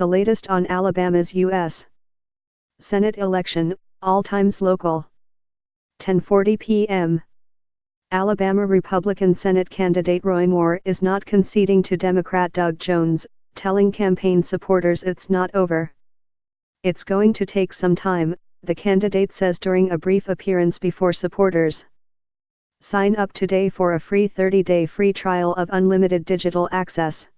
The latest on Alabama's U.S. Senate election, all times local. 10:40 p.m. Alabama Republican Senate candidate Roy Moore is not conceding to Democrat Doug Jones, telling campaign supporters it's not over. It's going to take some time, the candidate says during a brief appearance before supporters. Sign up today for a free 30-day free trial of unlimited digital access.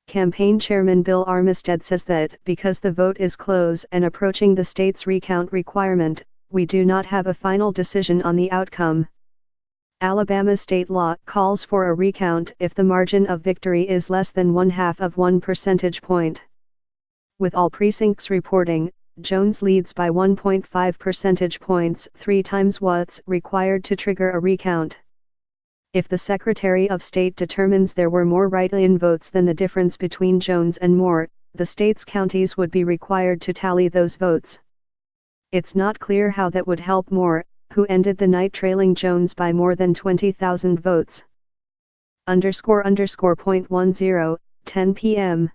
Campaign Chairman Bill Armistead says that because the vote is close and approaching the state's recount requirement, we do not have a final decision on the outcome. Alabama state law calls for a recount if the margin of victory is less than 1/2 of 1 percentage point. With all precincts reporting, Jones leads by 1.5 percentage points, 3 times what's required to trigger a recount. If the Secretary of State determines there were more write-in votes than the difference between Jones and Moore, the state's counties would be required to tally those votes. It's not clear how that would help Moore, who ended the night trailing Jones by more than 20,000 votes. __.10 p.m.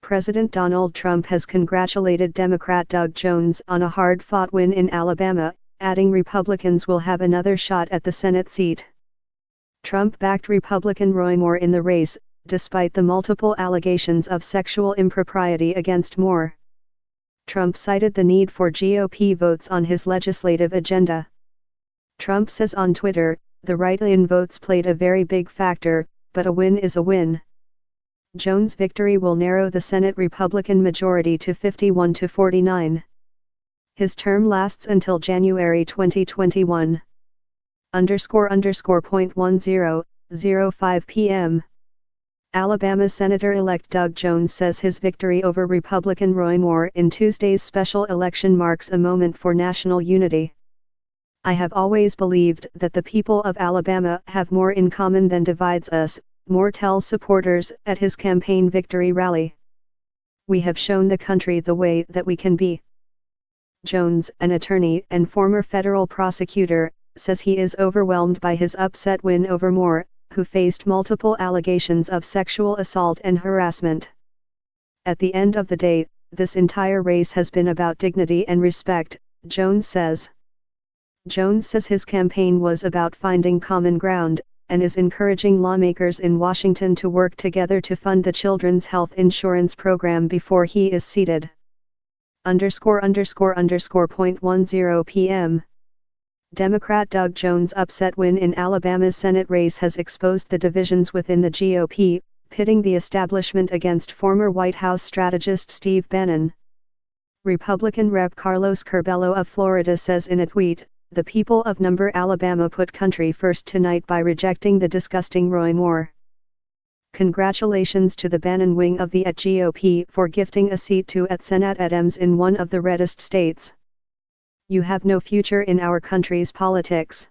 President Donald Trump has congratulated Democrat Doug Jones on a hard-fought win in Alabama, adding Republicans will have another shot at the Senate seat. Trump backed Republican Roy Moore in the race, despite the multiple allegations of sexual impropriety against Moore. Trump cited the need for GOP votes on his legislative agenda. Trump says on Twitter, the write-in votes played a very big factor, but a win is a win. Jones' victory will narrow the Senate Republican majority to 51 to 49. His term lasts until January 2021. __.10:05 p.m. Alabama Senator-elect Doug Jones says his victory over Republican Roy Moore in Tuesday's special election marks a moment for national unity. I have always believed that the people of Alabama have more in common than divides us, Moore tells supporters at his campaign victory rally. We have shown the country the way that we can be. Jones, an attorney and former federal prosecutor, says he is overwhelmed by his upset win over Moore, who faced multiple allegations of sexual assault and harassment. At the end of the day, this entire race has been about dignity and respect, Jones says. Jones says his campaign was about finding common ground, and is encouraging lawmakers in Washington to work together to fund the Children's Health Insurance Program before he is seated. __.10 p.m. Democrat Doug Jones' upset win in Alabama's Senate race has exposed the divisions within the GOP, pitting the establishment against former White House strategist Steve Bannon. Republican Rep. Carlos Curbelo of Florida says in a tweet, "The people of Alabama put country first tonight by rejecting the disgusting Roy Moore. Congratulations to the Bannon wing of the GOP for gifting a seat to Senat Adams in one of the reddest states. You have no future in our country's politics."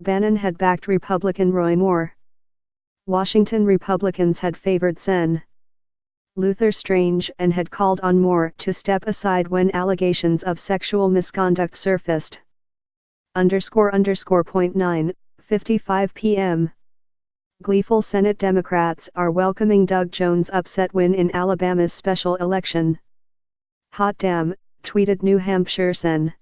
Bannon had backed Republican Roy Moore. Washington Republicans had favored Sen. Luther Strange and had called on Moore to step aside when allegations of sexual misconduct surfaced. __.9:55 p.m. Gleeful Senate Democrats are welcoming Doug Jones' upset win in Alabama's special election. "Hot damn," tweeted New Hampshire Sen.